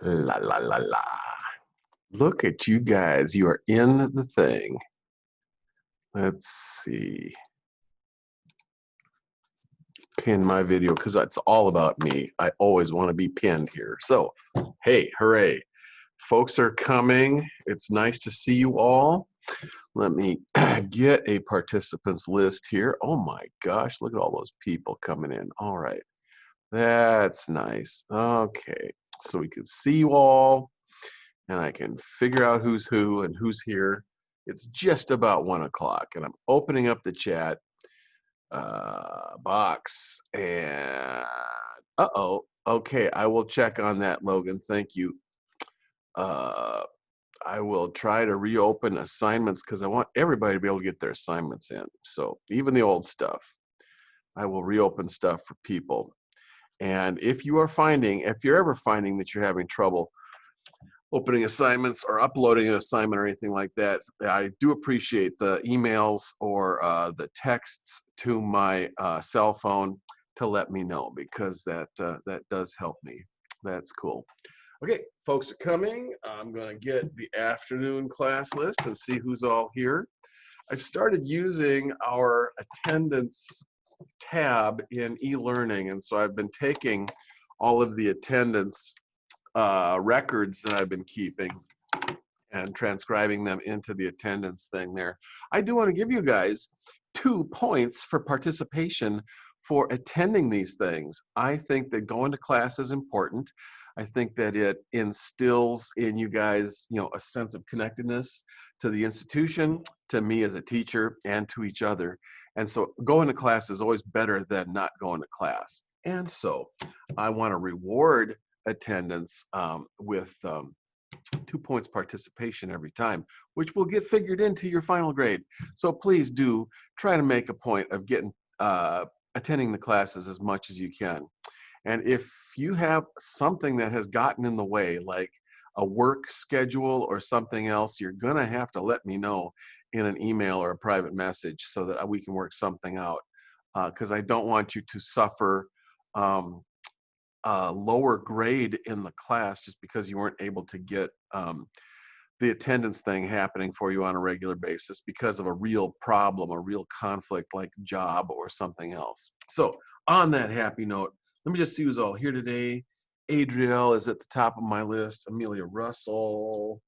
La la la la. Look at you guys. You are in the thing. Let's see. Pin my video because that's all about me. I always want to be pinned here. So, hey, hooray. Folks are coming. It's nice to see you all. Let me get a participants list here. Oh my gosh, look at all those people coming in. All right. That's nice. Okay. So we can see you all and I can figure out who's who and who's here. It's just about 1 o'clock and I'm opening up the chat box and okay, I will check on that, Logan. Thank you. I will try to reopen assignments because I want everybody to be able to get their assignments in. So even the old stuff, I will reopen stuff for people. And if you're ever finding that you're having trouble opening assignments or uploading an assignment or anything like that, I do appreciate the emails or the texts to my cell phone to let me know, because that does help me. That's cool. Okay, folks are coming. I'm going to get the afternoon class list and see who's all here. I've started using our attendance tab in e-learning, and so I've been taking all of the attendance records that I've been keeping and transcribing them into the attendance thing there. I do want to give you guys 2 points for participation for attending these things. I think that going to class is important. I think that it instills in you guys, a sense of connectedness to the institution, to me as a teacher, and to each other. And so going to class is always better than not going to class. And so I want to reward attendance with 2 points participation every time, which will get figured into your final grade. So please do try to make a point of getting attending the classes as much as you can. And if you have something that has gotten in the way, like a work schedule or something else, you're going to have to let me know in an email or a private message so that we can work something out, because I don't want you to suffer lower grade in the class just because you weren't able to get the attendance thing happening for you on a regular basis because of a real problem, a real conflict like job or something else. So on that happy note, let me just see who's all here today. Adriel is at the top of my list. Amelia Russell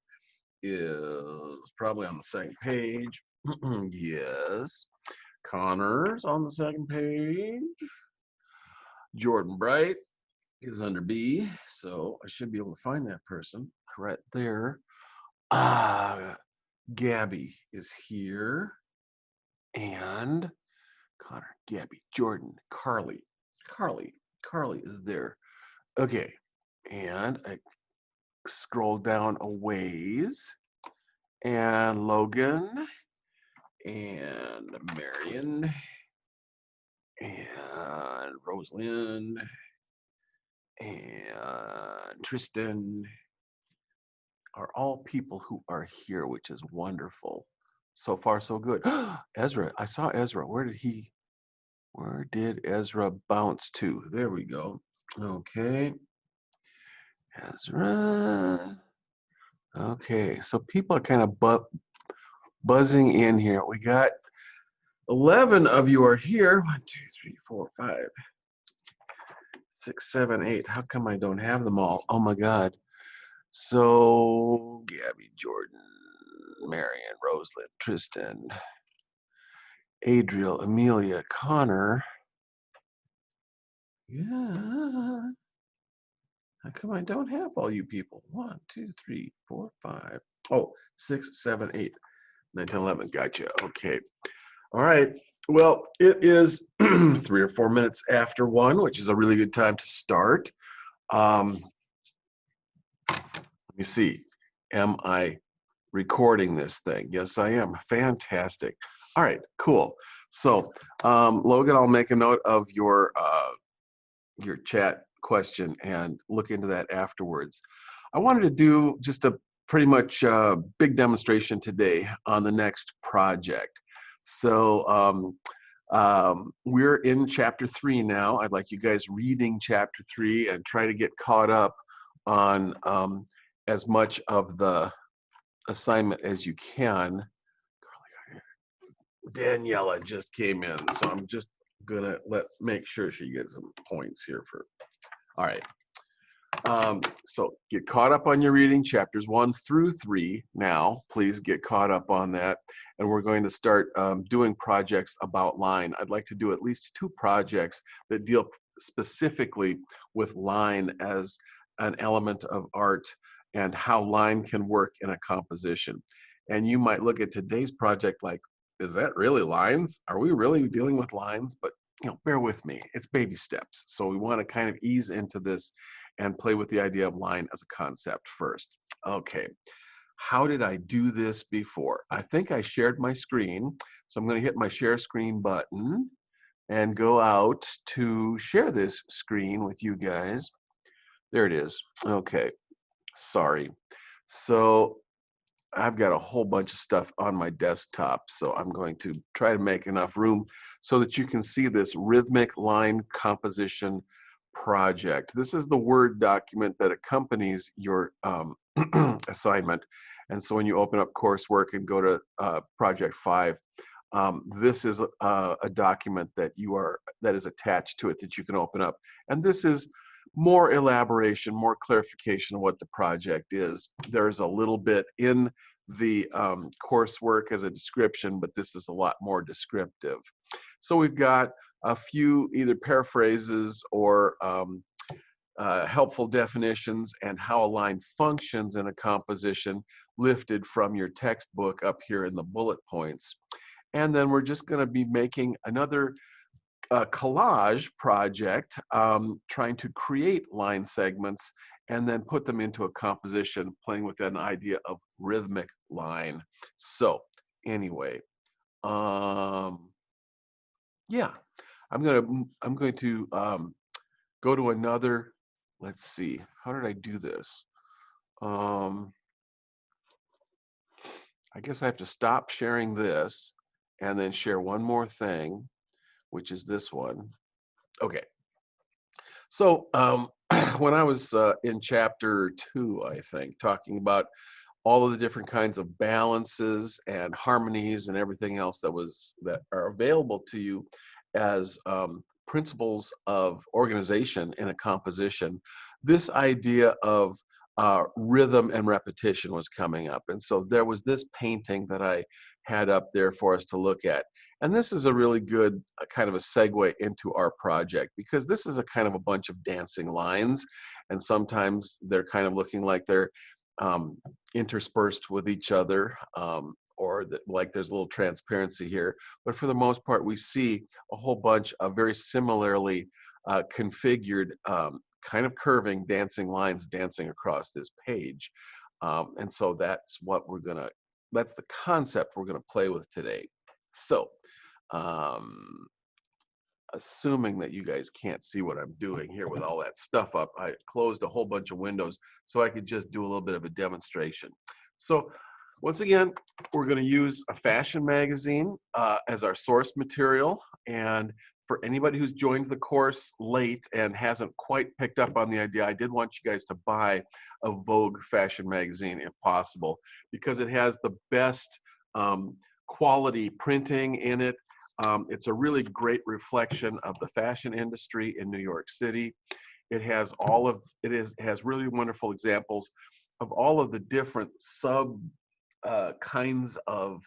is probably on the second page. Yes. Connor's on the second page. Jordan Bright is under B, so I should be able to find that person right there. Gabby is here, and Connor, Gabby, Jordan, Carly is there. Okay, and I scroll down a ways, and Logan, and Marion, and Rosalind, and Tristan are all people who are here, which is wonderful. So far, so good. Ezra, I saw Ezra. Where did Ezra bounce to? There we go. Okay. Ezra. Okay, so people are kind of buzzing in here. We got 11 of you are here. 1, 2, 3, 4, 5, 6, 7, 8. How come I don't have them all? Oh my God. So Gabby, Jordan, Marion, Rosalind, Tristan, Adriel, Amelia, Connor. Yeah. How come I don't have all you people? 1, 2, 3, 4, 5. Oh, 6, 7, 8, 9, 10, 11. Gotcha. Okay. All right. Well, it is 3 or 4 minutes after 1, which is a really good time to start. Let me see. Am I recording this thing? Yes, I am. Fantastic. All right, cool. So, Logan, I'll make a note of your chat question and look into that afterwards. I wanted to do just a pretty much big demonstration today on the next project. So We're in chapter 3 now. I'd like you guys reading chapter 3 and try to get caught up on as much of the assignment as you can. Daniela just came in, so I'm just gonna make sure she gets some points here for. All right. So get caught up on your reading, chapters 1 through 3 now. Please get caught up on that. And we're going to start doing projects about line. I'd like to do at least 2 projects that deal specifically with line as an element of art and how line can work in a composition. And you might look at today's project like, is that really lines? Are we really dealing with lines? But bear with me, it's baby steps. So we want to kind of ease into this and play with the idea of line as a concept first. Okay, how did I do this before? I think I shared my screen. So I'm going to hit my share screen button and go out to share this screen with you guys. There it is. Okay, sorry. So I've got a whole bunch of stuff on my desktop, so I'm going to try to make enough room so that you can see this rhythmic line composition project. This is the Word document that accompanies your assignment. And so when you open up coursework and go to project 5, this is a document that is attached to it that you can open up. And this is more elaboration, more clarification of what the project is. There's a little bit in the coursework as a description, but this is a lot more descriptive. So we've got a few either paraphrases or helpful definitions and how a line functions in a composition lifted from your textbook up here in the bullet points. And then we're just going to be making another collage project, trying to create line segments and then put them into a composition, playing with an idea of rhythmic line. So anyway, yeah, I'm going to go to another. Let's see, how did I do this? I guess I have to stop sharing this and then share one more thing, which is this one. Okay. So when I was in chapter 2, I think, talking about all of the different kinds of balances and harmonies and everything else that are available to you as principles of organization in a composition, this idea of rhythm and repetition was coming up. And so there was this painting that I had up there for us to look at. And this is a really good kind of a segue into our project, because this is a kind of a bunch of dancing lines. And sometimes they're kind of looking like they're interspersed with each other, or that, like there's a little transparency here. But for the most part, we see a whole bunch of very similarly configured kind of curving dancing lines dancing across this page. And so that's the concept we're gonna play with today. So assuming that you guys can't see what I'm doing here with all that stuff up, I closed a whole bunch of windows so I could just do a little bit of a demonstration. So once again, we're going to use a fashion magazine as our source material. And for anybody who's joined the course late and hasn't quite picked up on the idea, I did want you guys to buy a Vogue fashion magazine if possible, because it has the best quality printing in it. It's a really great reflection of the fashion industry in New York City. It has has really wonderful examples of all of the different kinds of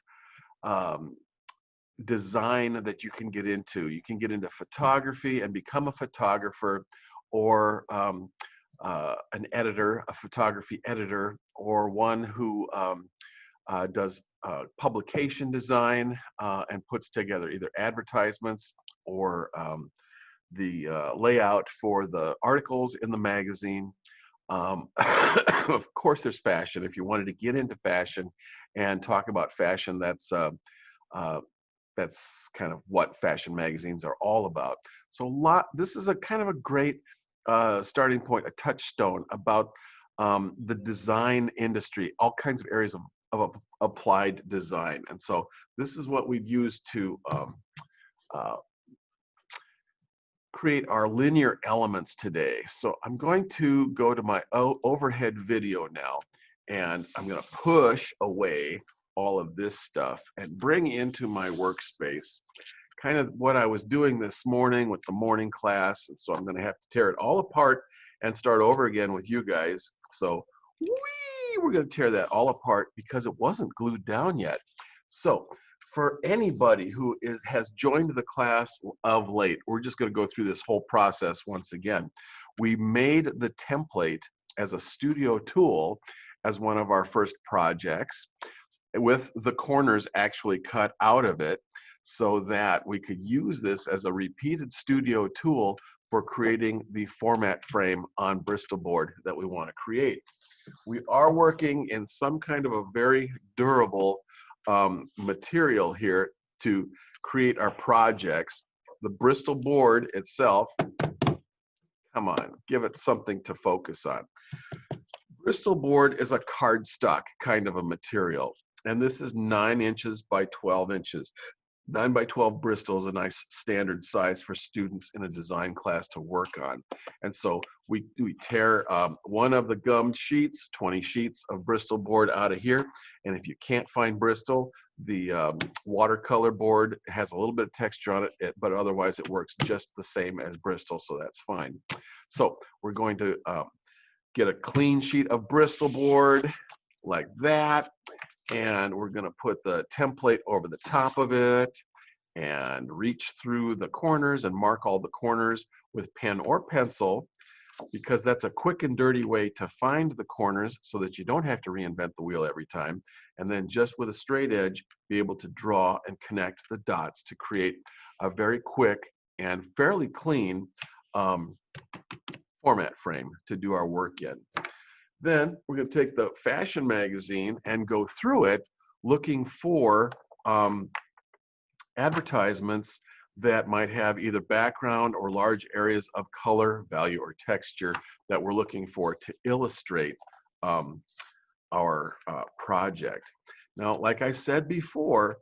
design that you can get into. You can get into photography and become a photographer, or an editor, a photography editor, or one who does publication design and puts together either advertisements or the layout for the articles in the magazine. Of course, there's fashion. If you wanted to get into fashion and talk about fashion, that's kind of what fashion magazines are all about. So this is a kind of a great starting point, a touchstone about the design industry, all kinds of areas of applied design. And so this is what we've used to uh, create our linear elements today. So I'm going to go to my overhead video now, and I'm going to push away all of this stuff and bring into my workspace kind of what I was doing this morning with the morning class. And so I'm going to have to tear it all apart and start over again with you guys. So we're going to tear that all apart because it wasn't glued down yet. So for anybody who has joined the class of late, we're just going to go through this whole process once again. We made the template as a studio tool as one of our first projects, with the corners actually cut out of it, so that we could use this as a repeated studio tool for creating the format frame on Bristol board that we want to create. We are working in some kind of a very durable material here to create our projects. The Bristol board itself, come on, give it something to focus on. Bristol board is a cardstock kind of a material, and this is 9 inches by 12 inches. 9 by 12 Bristol is a nice standard size for students in a design class to work on. And so we tear one of the gummed sheets, 20 sheets of Bristol board out of here. And if you can't find Bristol, the watercolor board has a little bit of texture on it, but otherwise it works just the same as Bristol, so that's fine. So we're going to get a clean sheet of Bristol board like that. And we're going to put the template over the top of it and reach through the corners and mark all the corners with pen or pencil, because that's a quick and dirty way to find the corners so that you don't have to reinvent the wheel every time. And then just with a straight edge, be able to draw and connect the dots to create a very quick and fairly clean format frame to do our work in. Then we're going to take the fashion magazine and go through it looking for advertisements that might have either background or large areas of color, value, or texture that we're looking for to illustrate our project. Now, like I said before,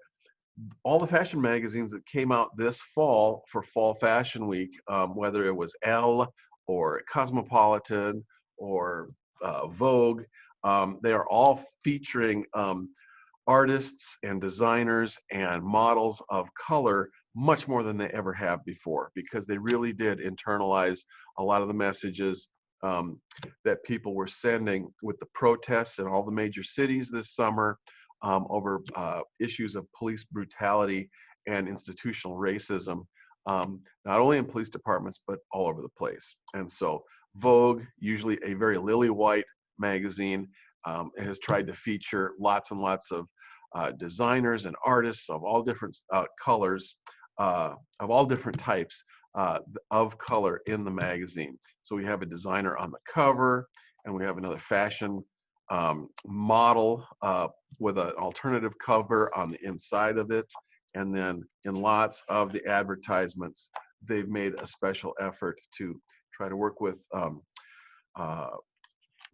all the fashion magazines that came out this fall for Fall Fashion Week, whether it was Elle or Cosmopolitan or Vogue, they are all featuring artists and designers and models of color much more than they ever have before, because they really did internalize a lot of the messages that people were sending with the protests in all the major cities this summer over issues of police brutality and institutional racism, not only in police departments, but all over the place. And so Vogue, usually a very lily white magazine, has tried to feature lots and lots of designers and artists of all different colors, of all different types of color in the magazine. So we have a designer on the cover, and we have another fashion model with an alternative cover on the inside of it. And then in lots of the advertisements, they've made a special effort to try to work with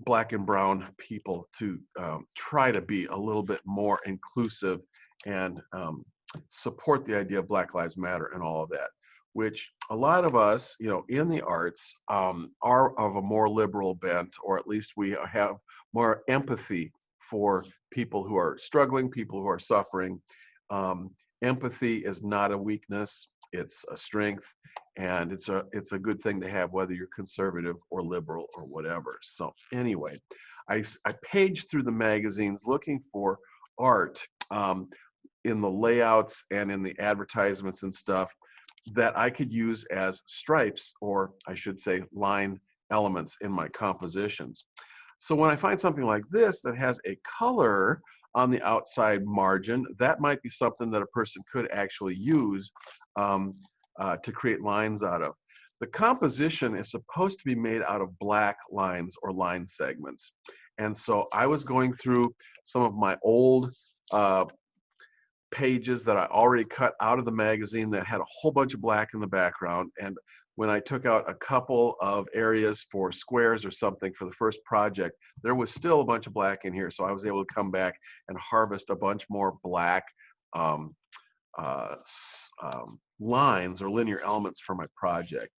Black and brown people to try to be a little bit more inclusive and support the idea of Black Lives Matter and all of that, which a lot of us, you know, in the arts are of a more liberal bent, or at least we have more empathy for people who are struggling, people who are suffering. Empathy is not a weakness, it's a strength, and it's a good thing to have, whether you're conservative or liberal or whatever. So anyway, I paged through the magazines looking for art in the layouts and in the advertisements and stuff that I could use as stripes, or I should say line elements in my compositions. So when I find something like this that has a color on the outside margin, that might be something that a person could actually use to create lines out of. The composition is supposed to be made out of black lines or line segments. And so I was going through some of my old pages that I already cut out of the magazine that had a whole bunch of black in the background. And when I took out a couple of areas for squares or something for the first project, there was still a bunch of black in here. So I was able to come back and harvest a bunch more black lines or linear elements for my project.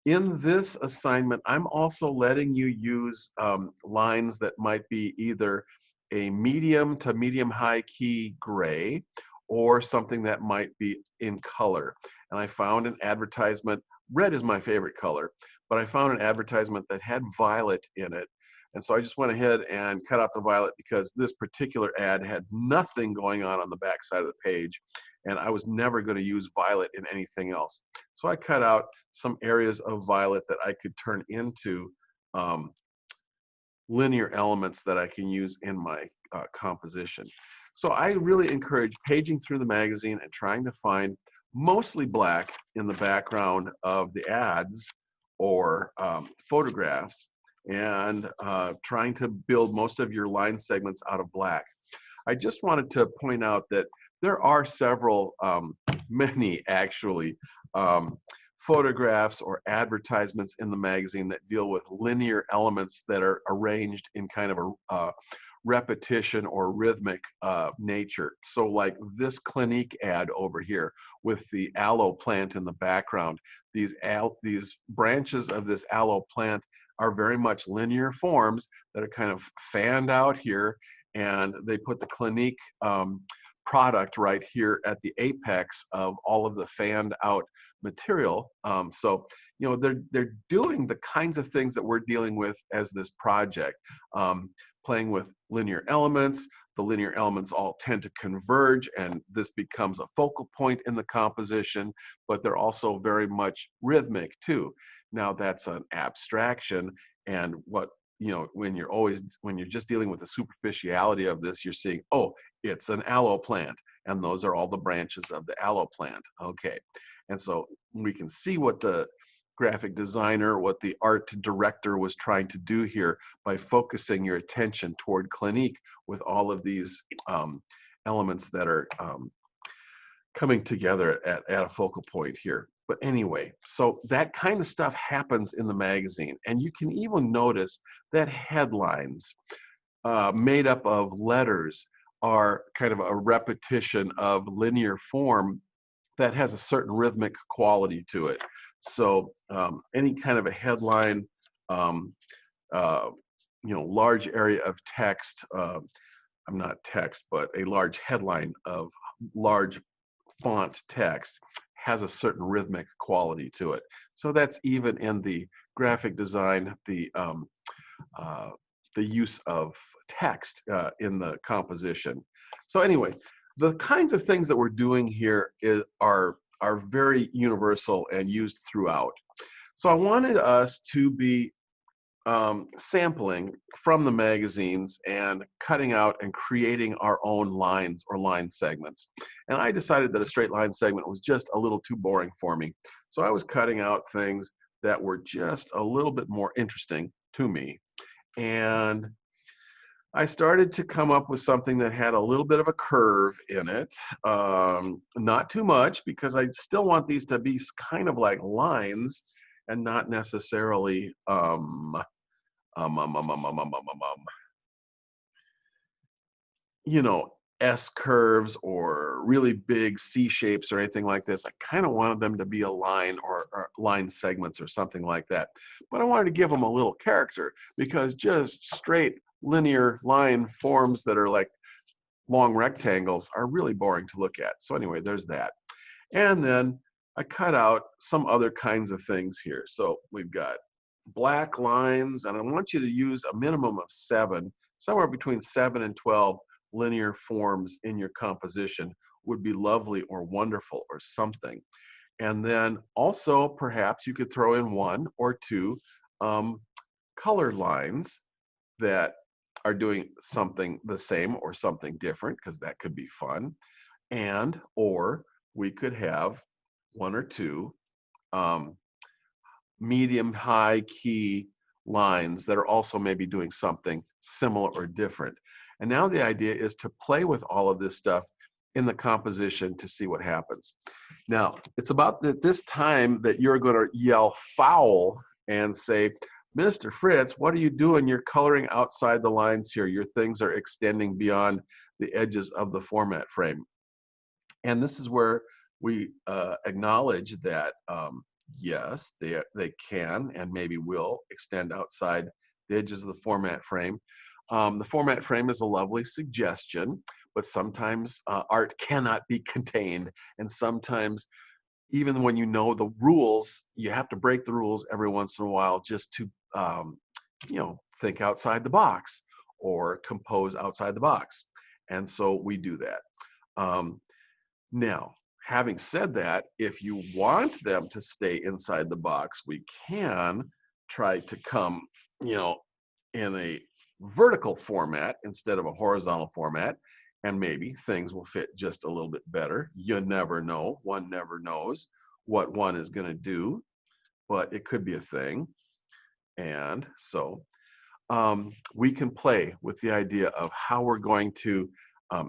In this assignment, I'm also letting you use lines that might be either a medium to medium high key gray or something that might be in color. And I found an advertisement, red is my favorite color, but I found an advertisement that had violet in it. And so I just went ahead and cut out the violet because this particular ad had nothing going on the back side of the page. And I was never going to use violet in anything else. So I cut out some areas of violet that I could turn into linear elements that I can use in my composition. So I really encourage paging through the magazine and trying to find mostly black in the background of the ads or photographs, and trying to build most of your line segments out of black. I just wanted to point out that there are several, many actually, photographs or advertisements in the magazine that deal with linear elements that are arranged in kind of a repetition or rhythmic nature. So like this Clinique ad over here with the aloe plant in the background. These branches of this aloe plant are very much linear forms that are kind of fanned out here, and they put the Clinique product right here at the apex of all of the fanned out material. So, you know, they're doing the kinds of things that we're dealing with as this project, playing with linear elements. The linear elements all tend to converge, and this becomes a focal point in the composition, but they're also very much rhythmic too. Now that's an abstraction, and what, you know, when you're just dealing with the superficiality of this, you're seeing, oh, it's an aloe plant, and those are all the branches of the aloe plant. Okay, and so we can see what the graphic designer, what the art director was trying to do here by focusing your attention toward Clinique with all of these elements that are coming together at a focal point here. But anyway, so that kind of stuff happens in the magazine, and you can even notice that headlines made up of letters are kind of a repetition of linear form that has a certain rhythmic quality to it. So any kind of a headline, you know, large area of text, I'm not text, but a large headline of large font text has a certain rhythmic quality to it. So that's even in the graphic design, the use of text in the composition. So anyway, the kinds of things that we're doing here are very universal and used throughout. So I wanted us to be sampling from the magazines and cutting out and creating our own lines or line segments. And I decided that a straight line segment was just a little too boring for me. So I was cutting out things that were just a little bit more interesting to me. And I started to come up with something that had a little bit of a curve in it. Not too much, because I still want these to be kind of like lines and not necessarily you know, S curves or really big C shapes or anything like this. I kind of wanted them to be a line or line segments or something like that. But I wanted to give them a little character, because just straight linear line forms that are like long rectangles are really boring to look at. So anyway, there's that. And then I cut out some other kinds of things here. So we've got black lines, and I want you to use a minimum of 7, somewhere between 7 and 12 linear forms in your composition would be lovely or wonderful or something. And then also perhaps you could throw in 1 or 2 color lines that are doing something the same or something different, because that could be fun. And or we could have 1 or 2 medium high key lines that are also maybe doing something similar or different. And now the idea is to play with all of this stuff in the composition to see what happens. Now, it's about this time that you're going to yell foul and say, Mr. Fritz, what are you doing? You're coloring outside the lines here. Your things are extending beyond the edges of the format frame. And this is where we acknowledge that yes, they can and maybe will extend outside the edges of the format frame. The format frame is a lovely suggestion, but sometimes art cannot be contained, and sometimes even when you know the rules, you have to break the rules every once in a while just to think outside the box or compose outside the box. And so we do that. Um, Now, having said that, if you want them to stay inside the box, we can try to come, you know, in a vertical format instead of a horizontal format, and maybe things will fit just a little bit better. You never know. One never knows what one is going to do, but it could be a thing. And so we can play with the idea of how we're going to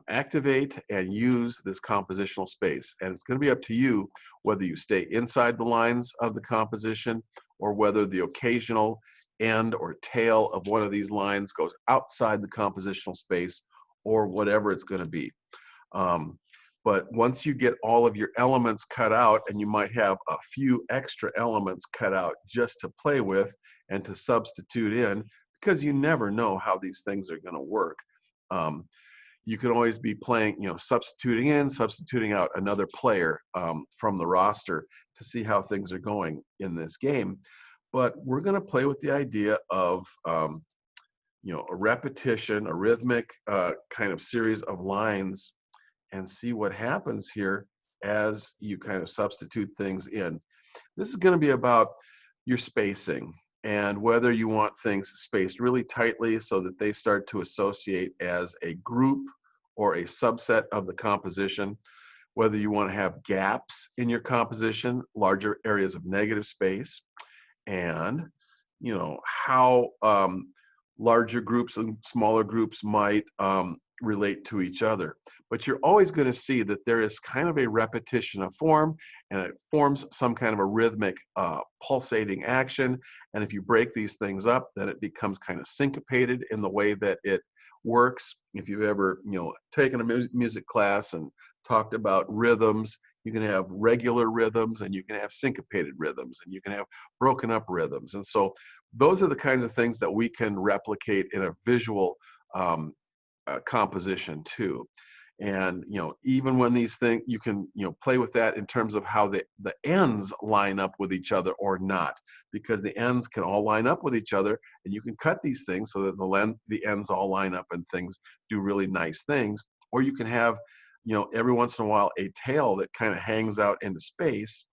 activate and use this compositional space. And it's going to be up to you whether you stay inside the lines of the composition or whether the occasional end or tail of one of these lines goes outside the compositional space or whatever it's going to be. Um, but once you get all of your elements cut out, and you might have a few extra elements cut out just to play with and to substitute in, because you never know how these things are going to work. You can always be playing, substituting in, substituting out another player from the roster to see how things are going in this game. But we're going to play with the idea of, a repetition, a rhythmic kind of series of lines, and see what happens here as you kind of substitute things in. This is going to be about your spacing and whether you want things spaced really tightly so that they start to associate as a group or a subset of the composition, whether you want to have gaps in your composition, larger areas of negative space, and how larger groups and smaller groups might relate to each other. But you're always going to see that there is kind of a repetition of form, and it forms some kind of a rhythmic pulsating action. And if you break these things up, then it becomes kind of syncopated in the way that it works. If you've ever taken a music class and talked about rhythms, you can have regular rhythms and you can have syncopated rhythms and you can have broken up rhythms. And so those are the kinds of things that we can replicate in a visual composition too. And even when these things, you can play with that in terms of how the ends line up with each other or not, because the ends can all line up with each other, and you can cut these things so that the ends all line up and things do really nice things. Or you can have every once in a while a tail that kind of hangs out into space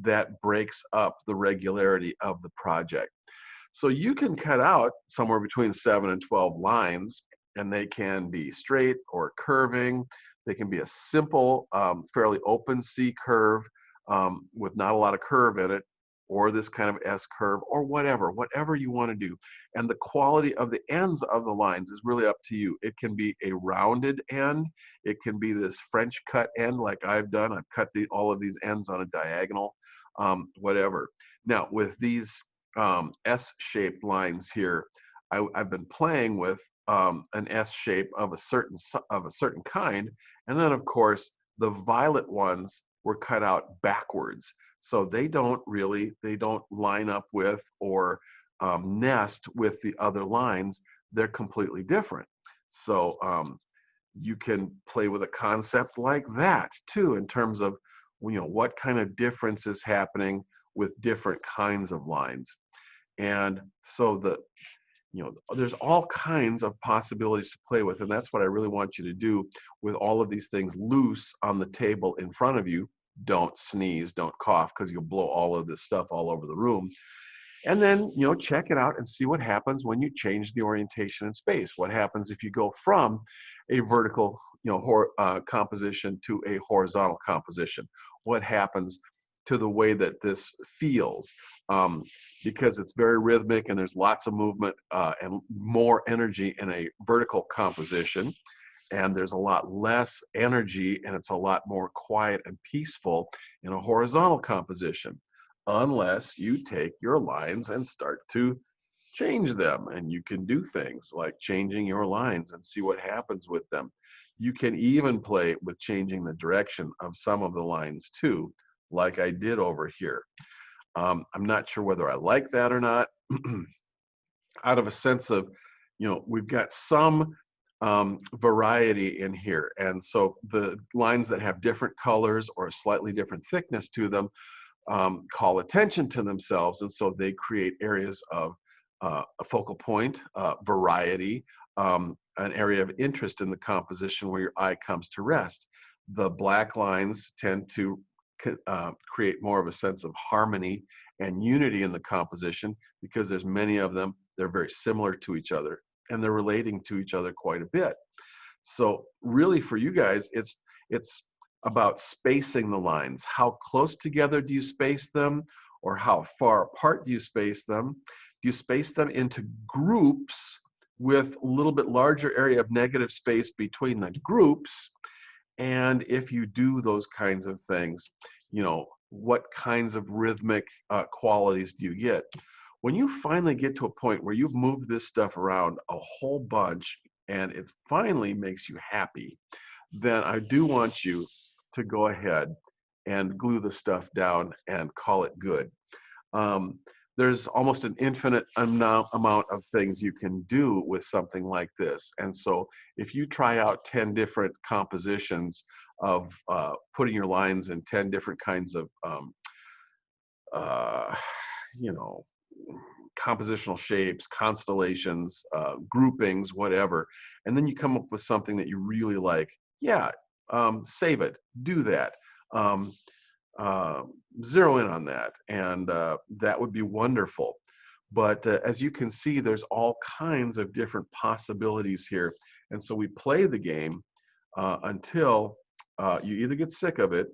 that breaks up the regularity of the project. So you can cut out somewhere between 7 and 12 lines, and they can be straight or curving. They can be a simple, fairly open C curve with not a lot of curve in it, or this kind of S curve, or whatever you want to do. And the quality of the ends of the lines is really up to you. It can be a rounded end. It can be this French cut end like I've done. I've cut all of these ends on a diagonal, whatever. Now with these S-shaped lines here, I've been playing with an S shape of a certain kind, and then of course the violet ones were cut out backwards, so they don't line up with or nest with the other lines. They're completely different. So you can play with a concept like that too, in terms of what kind of difference is happening with different kinds of lines. And so there's all kinds of possibilities to play with, and that's what I really want you to do with all of these things loose on the table in front of you. Don't sneeze, don't cough, because you'll blow all of this stuff all over the room. And then check it out and see what happens when you change the orientation in space. What happens if you go from a vertical composition to a horizontal composition? What happens to the way that this feels, because it's very rhythmic and there's lots of movement and more energy in a vertical composition, and there's a lot less energy and it's a lot more quiet and peaceful in a horizontal composition, unless you take your lines and start to change them. And you can do things like changing your lines and see what happens with them. You can even play with changing the direction of some of the lines too, like I did over here. I'm not sure whether I like that or not, out of a sense of, we've got some variety in here. And so the lines that have different colors or a slightly different thickness to them call attention to themselves. And so they create areas of a focal point, variety, an area of interest in the composition where your eye comes to rest. The black lines tend to create more of a sense of harmony and unity in the composition because there's many of them. They're very similar to each other and they're relating to each other quite a bit. So really for you guys, it's about spacing the lines. How close together do you space them, or how far apart do you space them? Do you space them into groups with a little bit larger area of negative space between the groups? And if you do those kinds of things, what kinds of rhythmic qualities do you get? When you finally get to a point where you've moved this stuff around a whole bunch and it finally makes you happy, then I do want you to go ahead and glue the stuff down and call it good. There's almost an infinite amount of things you can do with something like this. And so if you try out 10 different compositions of putting your lines in 10 different kinds of, you know, compositional shapes, constellations, groupings, whatever, and then you come up with something that you really like, yeah, save it, do that. Zero in on that, and that would be wonderful. But as you can see, there's all kinds of different possibilities here. And so we play the game until you either get sick of it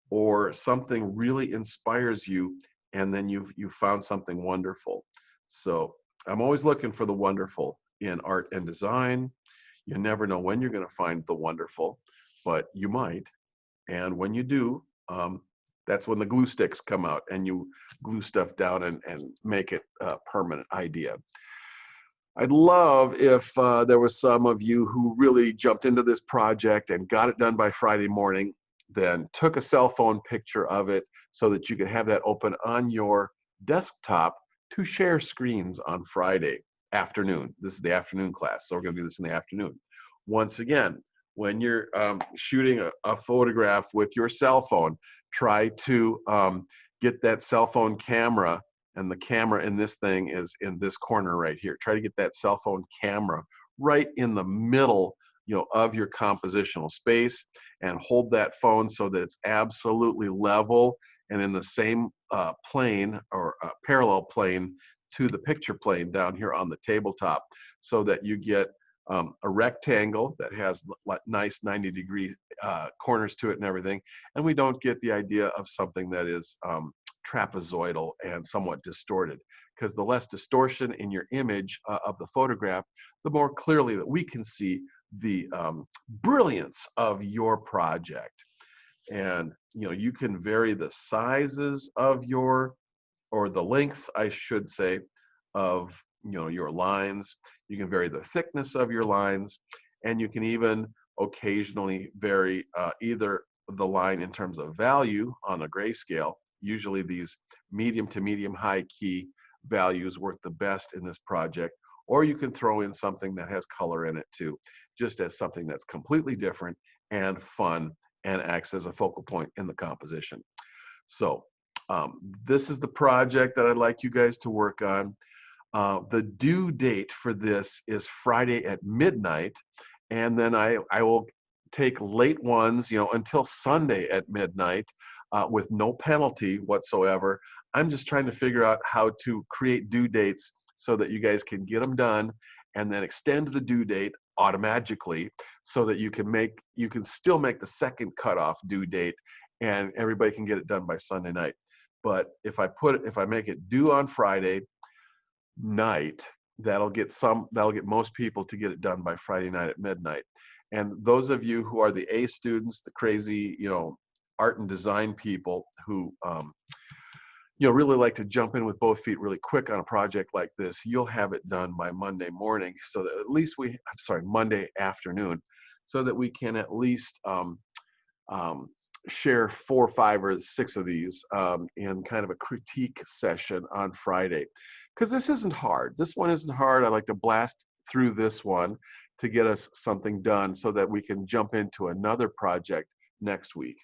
or something really inspires you, and then you've found something wonderful. So I'm always looking for the wonderful in art and design. You never know when you're going to find the wonderful, but you might. And when you do, that's when the glue sticks come out and you glue stuff down and make it a permanent idea. I'd love if there was some of you who really jumped into this project and got it done by Friday morning, then took a cell phone picture of it so that you could have that open on your desktop to share screens on Friday afternoon. This is the afternoon class, so we're going to do this in the afternoon. Once again, when you're shooting a photograph with your cell phone, try to get that cell phone camera, and the camera in this thing is in this corner right here. Try to get that cell phone camera right in the middle, of your compositional space, and hold that phone so that it's absolutely level and in the same plane or parallel plane to the picture plane down here on the tabletop, so that you get a rectangle that has nice 90-degree corners to it and everything, and we don't get the idea of something that is trapezoidal and somewhat distorted, because the less distortion in your image of the photograph, the more clearly that we can see the brilliance of your project. And you can vary the sizes of your, or the lengths, I should say, of your lines. You can vary the thickness of your lines, and you can even occasionally vary either the line in terms of value on a grayscale. Usually these medium to medium high key values work the best in this project, or you can throw in something that has color in it too, just as something that's completely different and fun and acts as a focal point in the composition. So this is the project that I'd like you guys to work on. The due date for this is Friday at midnight, and then I will take late ones, until Sunday at midnight with no penalty whatsoever. I'm just trying to figure out how to create due dates so that you guys can get them done and then extend the due date automatically so that you can still make the second cutoff due date and everybody can get it done by Sunday night. But if I make it due on Friday night, that'll get most people to get it done by Friday night at midnight. And those of you who are the A students, the crazy, art and design people who really like to jump in with both feet really quick on a project like this, you'll have it done by Monday morning, so that at least Monday afternoon, so that we can at least um, share 4, 5, or 6 of these in kind of a critique session on Friday. Because this isn't hard. This one isn't hard. I like to blast through this one to get us something done so that we can jump into another project next week.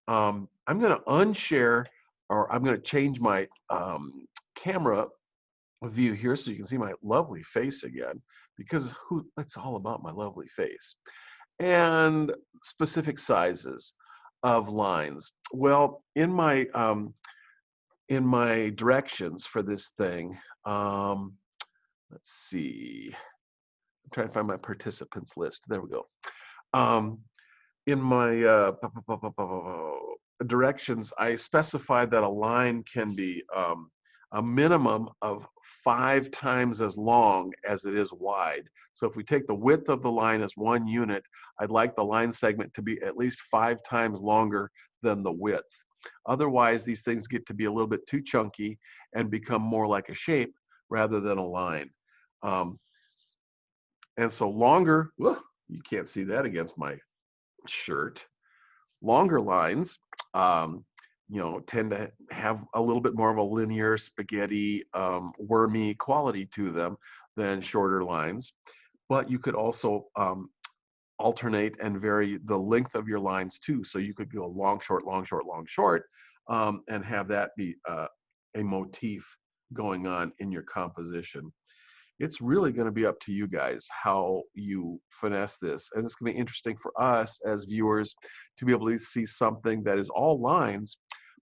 I'm going to unshare, or I'm going to change my camera view here so you can see my lovely face again, because it's all about my lovely face. And specific sizes of lines. Well, in my directions for this thing, let's see. I'm trying to find my participants list. There we go. In my directions, I specified that a line can be a minimum of 5 times as long as it is wide. So if we take the width of the line as 1 unit, I'd like the line segment to be at least 5 times longer than the width. Otherwise, these things get to be a little bit too chunky and become more like a shape rather than a line. And so longer, you can't see that against my shirt. Longer lines, tend to have a little bit more of a linear, spaghetti, wormy quality to them than shorter lines. But you could also alternate and vary the length of your lines too. So you could go long, short, long, short, long, short, and have that be a motif going on in your composition. It's really going to be up to you guys how you finesse this. And it's going to be interesting for us as viewers to be able to see something that is all lines,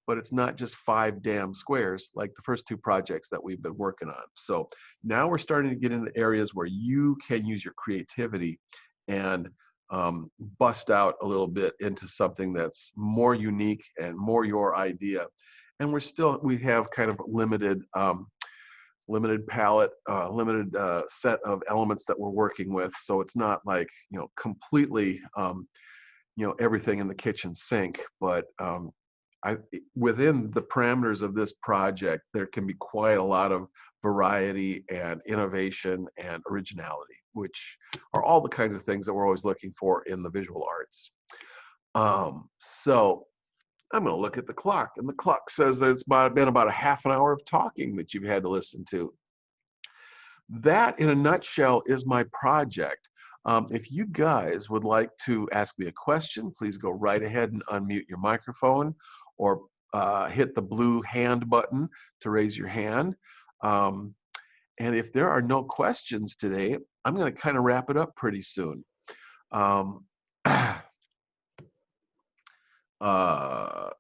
but it's not just 5 damn squares like the first 2 projects that we've been working on. So now we're starting to get into areas where you can use your creativity and bust out a little bit into something that's more unique and more your idea. And we have kind of limited palette, limited set of elements that we're working with. So it's not like, completely, everything in the kitchen sink, but within the parameters of this project, there can be quite a lot of variety and innovation and originality, which are all the kinds of things that we're always looking for in the visual arts. So I'm going to look at the clock, and the clock says that it's been about a half an hour of talking that you've had to listen to. That, in a nutshell, is my project. If you guys would like to ask me a question, please go right ahead and unmute your microphone, or hit the blue hand button to raise your hand. And if there are no questions today, I'm going to kind of wrap it up pretty soon.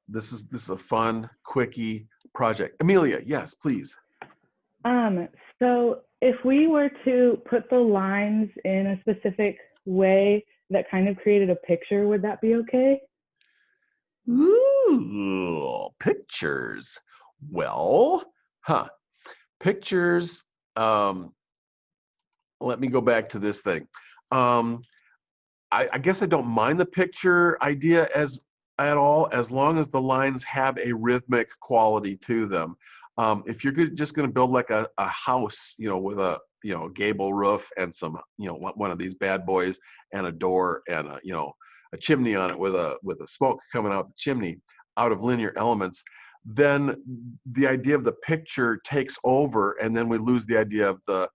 This is a fun, quickie project. Amelia, yes, please. So if we were to put the lines in a specific way that kind of created a picture, would that be okay? Ooh, pictures. Well, pictures. Let me go back to this thing. I guess I don't mind the picture idea at all, as long as the lines have a rhythmic quality to them. If you're just going to build like a house, with a gable roof and some one of these bad boys and a door and a chimney on it with a smoke coming out the chimney out of linear elements, then the idea of the picture takes over, and then we lose the idea of the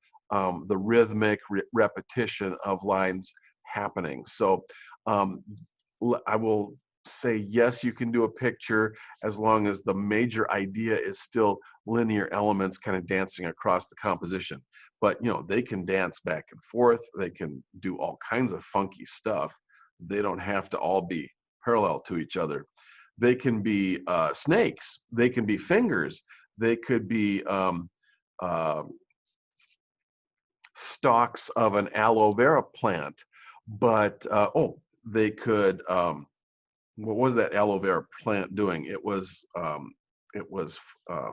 rhythmic repetition of lines happening. So I will say, yes, you can do a picture as long as the major idea is still linear elements kind of dancing across the composition. But they can dance back and forth, they can do all kinds of funky stuff. They don't have to all be parallel to each other. They can be snakes, they can be fingers, they could be stalks of an aloe vera plant. But they could what was that aloe vera plant doing? It was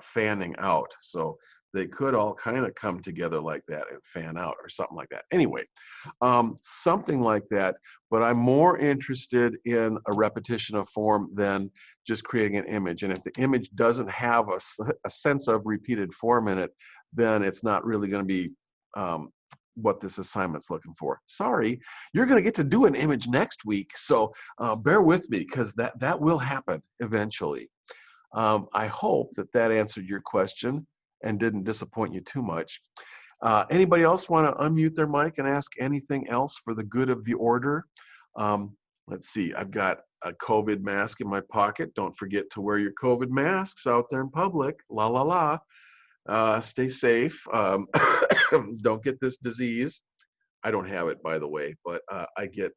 fanning out. So they could all kind of come together like that and fan out or something like that. Anyway, something like that. But I'm more interested in a repetition of form than just creating an image. And if the image doesn't have a sense of repeated form in it, then it's not really going to be what this assignment's looking for. Sorry, you're going to get to do an image next week. So bear with me, because that will happen eventually. I hope that answered your question and didn't disappoint you too much. Anybody else want to unmute their mic and ask anything else for the good of the order? Let's see, I've got a COVID mask in my pocket. Don't forget to wear your COVID masks out there in public. La, la, la. Stay safe. Don't get this disease. I don't have it, by the way, but I get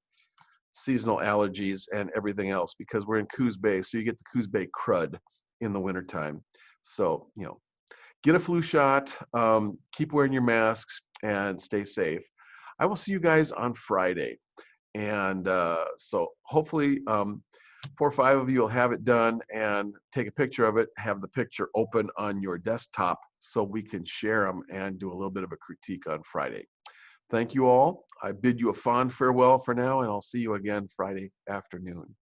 seasonal allergies and everything else because we're in Coos Bay. So you get the Coos Bay crud in the wintertime. So, get a flu shot, keep wearing your masks, and stay safe. I will see you guys on Friday. And so hopefully 4 or 5 of you will have it done and take a picture of it, have the picture open on your desktop so we can share them and do a little bit of a critique on Friday. Thank you all. I bid you a fond farewell for now, and I'll see you again Friday afternoon.